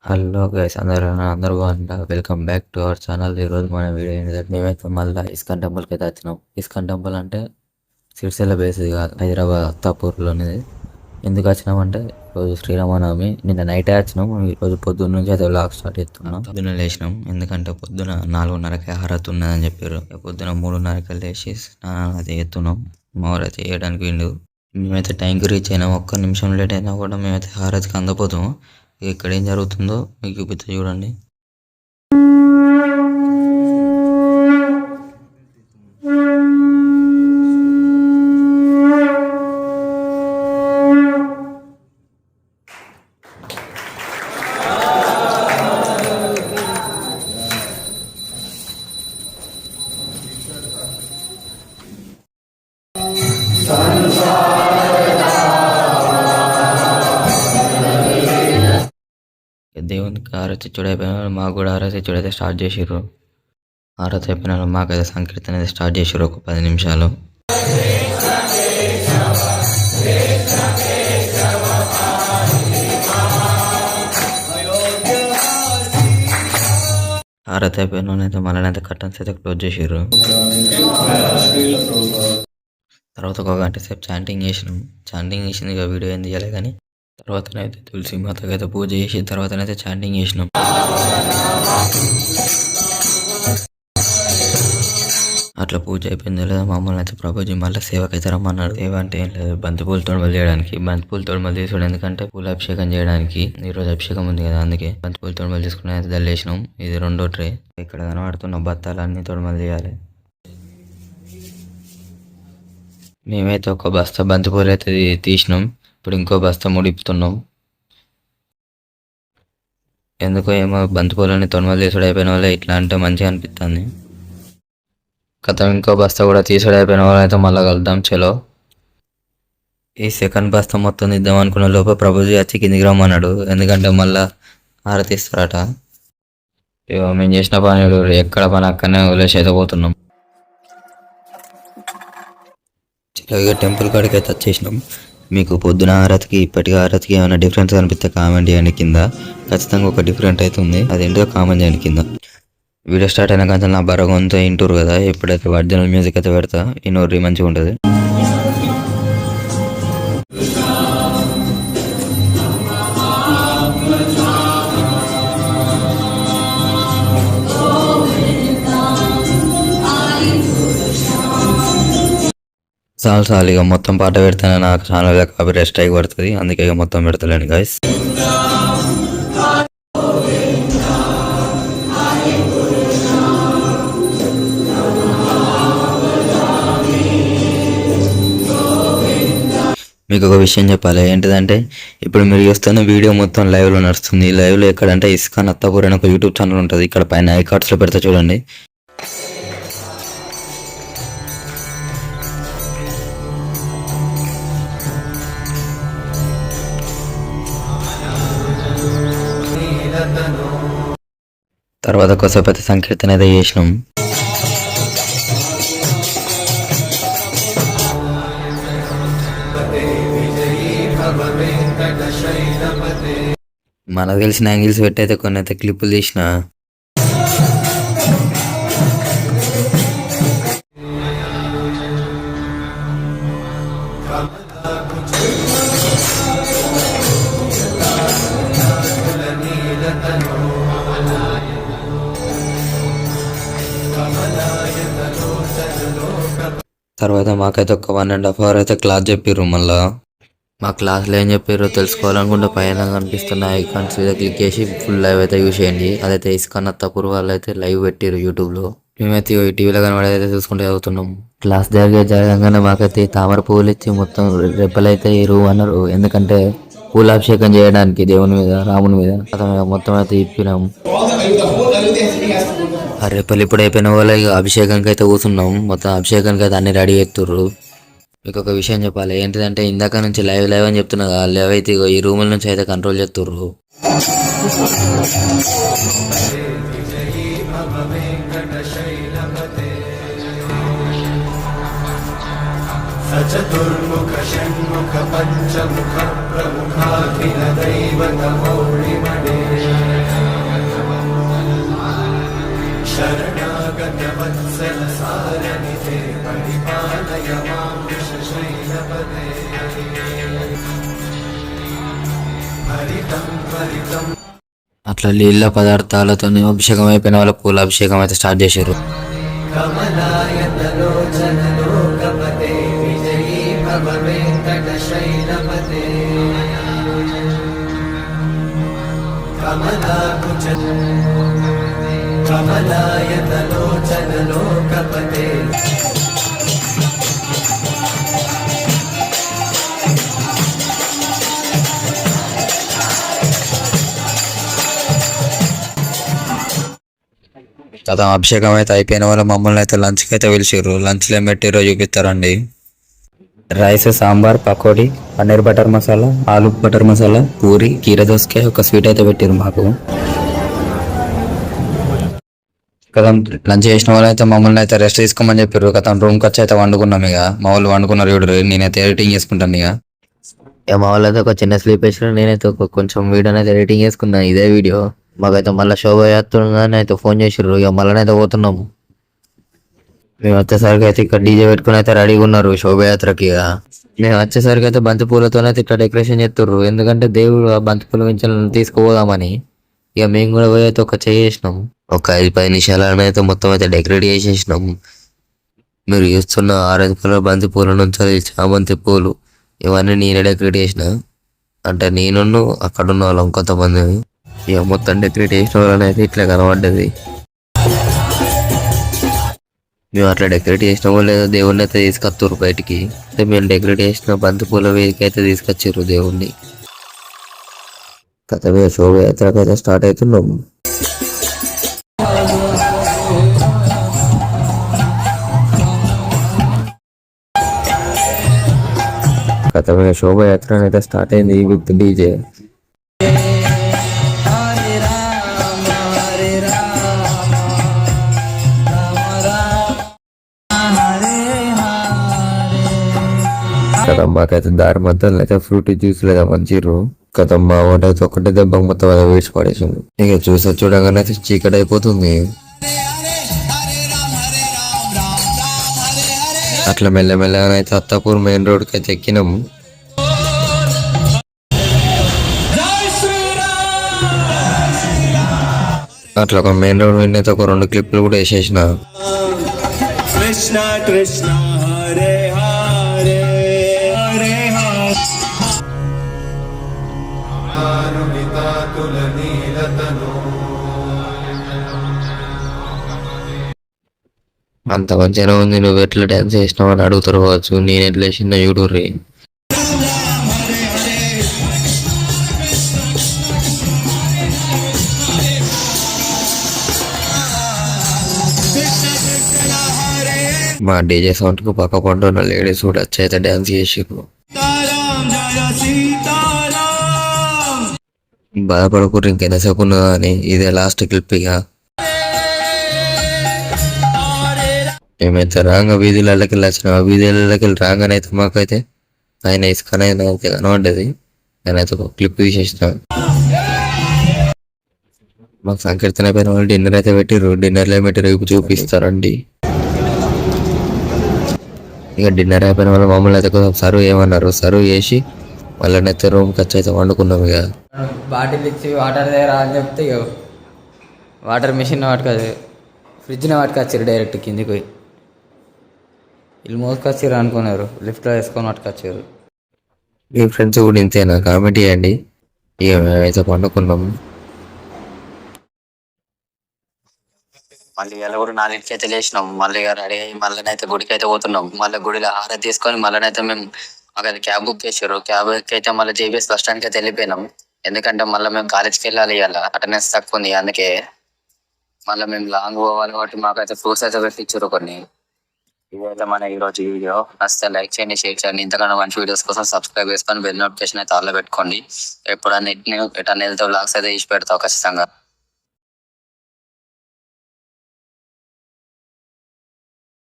Hello guys, అందరూ బాగుంటారు. Welcome back to our channel. ఈరోజు మన వీడియో ఏంటంటే మేమైతే మళ్ళీ ఇస్కాన్ టెంపుల్కి అయితే వచ్చినాం. ఇస్కాన్ టెంపుల్ అంటే సిరిసిల్ల బేస్ది కాదు, హైదరాబాద్ అత్తాపూర్లోనిది. ఎందుకు వచ్చినామంటే ఈరోజు శ్రీరామనవమి. నిన్న నైటే వచ్చినాం. ఈరోజు పొద్దున్న నుంచి అయితే వ్లాగ్ స్టార్ట్ చేస్తున్నాం. పొద్దున్న లేచినాం, ఎందుకంటే పొద్దున 4:30కి హారతి ఉన్నదని చెప్పారు. పొద్దున 3:30కి లేచి స్నానాలు అయితే చేస్తున్నాం. అయితే చేయడానికి విండు. మేమైతే టైంకి రీచ్ అయినాం. ఒక్క నిమిషం లేట్ అయినా కూడా మేమైతే హారతికి అందపోతాము. ఇక్కడ ఏం జరుగుతుందో మీకు చూపిస్తా, చూడండి. దేవునికి ఆరతి అయిపోయిన మాకు కూడా ఆరతి అయితే స్టార్ట్ చేసిర్రు. ఆరతి అయిపోయిన మాకైతే సంకీర్తన అయితే స్టార్ట్ చేసిర్రు ఒక 10 నిమిషాలు. ఆరతి అయిపోయిన అయితే మళ్ళీ అయితే కర్టన్స్ అయితే క్లోజ్ చేసిర్రు. తర్వాత ఒక గంట సేపు చాంటింగ్ చేసినాం. చాంటింగ్ చేసింది ఇక వీడియో ఏం తీయాలి కానీ తర్వాతనైతే తులసి మాతకి అయితే పూజ చేసి తర్వాతనైతే చాంటింగ్ చేసినాం. అట్లా పూజ అయిపోయింది లేదా మమ్మల్ని అయితే ప్రభుజీ మళ్ళీ సేవకైతే రమ్మన్నాడు. సేవ అంటే ఏం లేదు, బంతిపూలు తొడమలు చేయడానికి. బంతిపూలు తొడమలు తీసుడు ఎందుకంటే పూల అభిషేకం చేయడానికి. ఈరోజు అభిషేకం ఉంది కదా, అందుకే బంతిపూలు తొడమలు తీసుకుని అయితే దల్లేసినాం. ఇది 2వ ట్రే. ఇక్కడ కనబడుతున్న బత్తాలన్నీ తొడమలు చేయాలి. మేమైతే ఒక బస్తా బంతిపూలు అయితే తీసినాం. ఇప్పుడు ఇంకో బస్తా ముడిపుతున్నాం. ఎందుకో ఏమో బంతిపూలని తొడమలు తీసుడు అయిపోయిన వాళ్ళే ఇట్లా అంటే మంచిగా అనిపిస్తుంది. కథ ఇంకో బస్తా కూడా తీసుడు అయిపోయిన వాళ్ళు అయితే మళ్ళీ కలుద్దాం. చలో, ఈ సెకండ్ బస్తా మొత్తం ఇద్దాం అనుకున్న లోపల ప్రభుజీ వచ్చి కిందికి రమ్మన్నాడు. ఎందుకంటే మళ్ళీ ఆరతిస్తారట. మేము చేసిన పని ఎక్కడ పని అక్కడనే వదిలేసి అయితే పోతున్నాం. చలో, ఇక టెంపుల్ కాడికి అయితే వచ్చేసినాం. మీకు పొద్దున ఆరతికి ఇప్పటికి ఆరతికి ఏమైనా డిఫరెన్స్ కనిపిస్తే కామెంట్ చేయండి కింద. ఖచ్చితంగా ఒక డిఫరెంట్ అయితే ఉంది, అదేంటో కామెంట్ చేయండి కింద. వీడియో స్టార్ట్ అయినా కానీ నా బరగంతో ఇంటూరు కదా, ఎప్పుడైతే ఒరిజినల్ మ్యూజిక్ అయితే పెడతా ఈ నోర్రీ మంచిగా ఉంటుంది. చాలు ఇక మొత్తం పాట పెడతానే నాకు ఛానల్ కాపీ స్ట్రైక్ పడుతుంది, అందుకే ఇక మొత్తం పెడతలేండి గైస్. మీకు ఒక విషయం చెప్పాలి, ఏంటిదంటే ఇప్పుడు మీరు చూస్తున్న వీడియో మొత్తం లైవ్లో నడుస్తుంది. లైవ్లో ఎక్కడంటే ఇస్కాన్ అత్తాపూర్ అని ఒక యూట్యూబ్ ఛానల్ ఉంటుంది. ఇక్కడ పైన ఐకార్డ్స్లో పెడతా చూడండి. తర్వాత కొద్దిసేపు అయితే సంకీర్తన అయితే చేసినాం. మనకు తెలిసిన యాంగిల్స్ పెట్టి అయితే కొన్ని అయితే క్లిప్పులు తీసిన. తర్వాత మాకైతే ఒక 1.5 hour అయితే క్లాస్ చెప్పారు. మళ్ళా మా క్లాస్లో ఏం చెప్పారో తెలుసుకోవాలనుకుంటే పైన కనిపిస్తున్న ఐకాన్స్ మీద క్లిక్ చేసి ఫుల్ లైవ్ అయితే యూజ్ చేయండి. అదైతే ఇస్కాన్ అత్తాపూర్ వాళ్ళు అయితే లైవ్ పెట్టారు యూట్యూబ్లో. మేమైతే టీవీలో కనబడైతే చూసుకుంటూ చదువుతున్నాం. క్లాస్ జరగగానే మాకైతే తామర పువ్వులు ఇచ్చి మొత్తం రెప్పలైతే ఇరు అన్నారు. ఎందుకంటే పూలాభిషేకం చేయడానికి దేవుని మీద, రాముని మీద మొత్తం అయితే ఇప్పినాం. ఆ రెప్పలు ఇప్పుడు అయిపోయిన వాళ్ళ ఇక అభిషేకానికి అయితే కూర్చున్నాం. మొత్తం అభిషేకానికి అయితే అన్ని రెడీ చేస్తుర్రు. మీకు ఒక విషయం చెప్పాలి, ఏంటిదంటే ఇందాక నుంచి లైవ్ అని చెప్తున్నా కదా, లైవ్ అయితే ఈ రూముల నుంచి అయితే కంట్రోల్ చేస్తుర్రు. సచతుర్ముఖ షణ్ముఖ పంచముఖ ప్రముఖాఖిల దైవత మౌళిమణే అట్లా నీళ్ళ పదార్థాలతో అభిషేకం అయిపోయిన వాళ్ళ పూల అభిషేకం అయితే స్టార్ట్ చేశారు. కదా అభిషేకం అయితే అయిపోయిన వాళ్ళు మమ్మల్ని అయితే లంచ్కి అయితే పిలిచారు. లంచ్లో ఏం పెట్టారో చూపిస్తారండి. రైస్, సాంబార్, పకోడీ, పన్నీర్ బటర్ మసాలా, ఆలు బటర్ మసాలా, పూరి, కీర దోసకాయ, ఒక స్వీట్ అయితే పెట్టారు మాకు. కదా లంచ్ చేసిన వాళ్ళు అయితే మమ్మల్ని అయితే రెస్ట్ తీసుకోమని చెప్పారు. కదా రూమ్కి వచ్చి అయితే వండుకున్నాం. ఇక మా వాళ్ళు వండుకున్నారు చూడరు, నేనైతే ఎడిటింగ్ చేసుకుంటాను. ఇక మా వాళ్ళు అయితే ఒక చిన్న స్లీప్ వేసిన, నేనైతే కొంచెం వీడియో అయితే ఎడిటింగ్ చేసుకున్నాను. ఇదే వీడియో మాకైతే మళ్ళీ శోభయాత్రగానే అయితే ఫోన్ చేసారు. ఇక మళ్ళీ పోతున్నాము. మేము వచ్చేసరికి అయితే ఇక్కడ డీజే పెట్టుకుని అయితే రెడీగా ఉన్నారు శోభయాత్రకి. మేము వచ్చేసరికి అయితే బంతి పూలతోనైతే ఇట్లా డెకరేషన్ చేస్తుర్రు. ఎందుకంటే దేవుడు ఆ బంతి పూల వించాలని తీసుకుపోదామని. ఇక మేము కూడా పోయి అయితే ఒక చేసినాం. ఒక 5-10 నిమిషాలను అయితే మొత్తం అయితే డెకరేట్ చేసేసినాం. మీరు చూస్తున్న ఆరెంజ్ కలర్ బంతి పూల నుంచి చామంతి పూలు ఇవన్నీ నేనే డెకరేట్ చేసిన. అంటే నేను అక్కడ ఉన్న వాళ్ళం కొంతమంది. ఇక మొత్తం డెకరేట్ చేసిన వాళ్ళని అయితే ఇట్లా కనబడ్డది. మేము అట్లా డెకరేట్ చేసినామో లేదో దేవుణ్ణి అయితే తీసుకొచ్చారు బయటికి. అయితే మేము డెకరేట్ చేసిన బంతి పూల వేదిక అయితే తీసుకొచ్చారు దేవుణ్ణి. కథ మీద శోభయాత్రకు అయితే స్టార్ట్ అవుతున్నాం. కథ మీద శోభయాత్ర అయితే స్టార్ట్ అయింది విత్ డీజే. కదా మాకైతే దారి మధ్యలో అయితే ఫ్రూట్ జ్యూస్ లేదా మంచిర్రు. కదా మా వాడు అయితే ఒకటే దెబ్బ మొత్తం అలా వేసి పడేసింది. ఇక చూడగానే అయితే చీకటి అయిపోతుంది. అట్లా మెల్లమెల్లగా అయితే అత్తాపూర్ మెయిన్ రోడ్కి అయితే ఎక్కినాం. అట్లా ఒక మెయిన్ రోడ్ మీద అయితే ఒక 2 క్లిప్లు కూడా వేసేసిన. కృష్ణ కృష్ణ హరే హరే హరే అంత మంచిగా ఉంది. నువ్వు ఎట్లా డాన్స్ చేసినావు అని అడుగుతారు కావచ్చు. నేను ఎట్లా వేసిన చూడుర్రి. మా డీజే సౌండ్ కు పక్క పండున్న లేడీస్ కూడా వచ్చి అయితే డాన్స్ చేసిర్రు. బాధపడకూడదు, ఇంకెంతసేపు ఉన్నదా అని. ఇదే లాస్ట్ క్లిప్. ఇక మేమైతే రాంగ వీధులకి వెళ్ళి వచ్చినాం. ఆ వీధులకి వెళ్ళి రాగానే అయితే మాకైతే ఆయన ఇసుకనైతే అయితే కనబడ్డది. ఆయన అయితే ఒక క్లిప్ తీసేసిన. మాకు సంకీర్తన అయిపోయిన వాళ్ళు డిన్నర్ అయితే పెట్టిర్రు. డిన్నర్లో పెట్టిరు చూపిస్తారండి. ఇక డిన్నర్ అయిపోయిన వాళ్ళు మమ్మల్ని అయితే కొంచెం సర్వ్ ఏమన్నారు. సర్వ్ చేసి మళ్ళీ అయితే రూమ్కి వచ్చి అయితే వండుకున్నాం. ఇక బాటిల్ ఇచ్చి వాటర్ దగ్గర అని చెప్తే ఇక వాటర్ మిషన్ వాటికి ఫ్రిడ్జ్ని పట్టుకొచ్చారు. డైరెక్ట్ కిందికి పోయి వీళ్ళు మోసుకొచ్చారు అనుకున్నారు. లిఫ్ట్లో వేసుకొని పట్టుకొచ్చారు. మీ ఫ్రెండ్స్ కూడా ఇంతేనా? కామెంట్ చేయండి. ఇక మేమైతే పండుకున్నాం. మళ్ళీ ఇలా కూడా 4కి అయితే లేచినాం. మళ్ళీ రెడీ అయ్యి మళ్ళీనైతే గుడికి అయితే పోతున్నాం. మళ్ళీ గుడిలో హారతి తీసుకొని మళ్ళీనైతే మేము మాకు అది క్యాబ్ బుక్ చేసారు. క్యాబ్ అయితే మళ్ళీ జేబీఎస్ బస్ స్టాండ్కి అయితే వెళ్ళిపోయినాం. ఎందుకంటే మళ్ళీ మేము కాలేజ్కి వెళ్ళాలి. ఇవాళ అటెండెన్స్ తక్కువ ఉంది. అందుకే మళ్ళీ మేము లాంగ్ పోవాలి కాబట్టి మాకైతే ఫ్రూట్స్ అయితే పెట్టించారు కొన్ని. ఇదైతే మన ఈరోజు వీడియో. నచ్చితే లైక్ చేయండి, షేర్ చేయండి. ఇంతకన్నా మంచి వీడియోస్ కోసం సబ్స్క్రైబ్ చేసుకొని బెల్ నోటిఫికేషన్ అయితే ఆన్లో పెట్టుకోండి. ఎప్పుడన్నా ఎటన్నా వెళ్తే వ్లాగ్స్ అయితే తీసి పెడతావు ఖచ్చితంగా.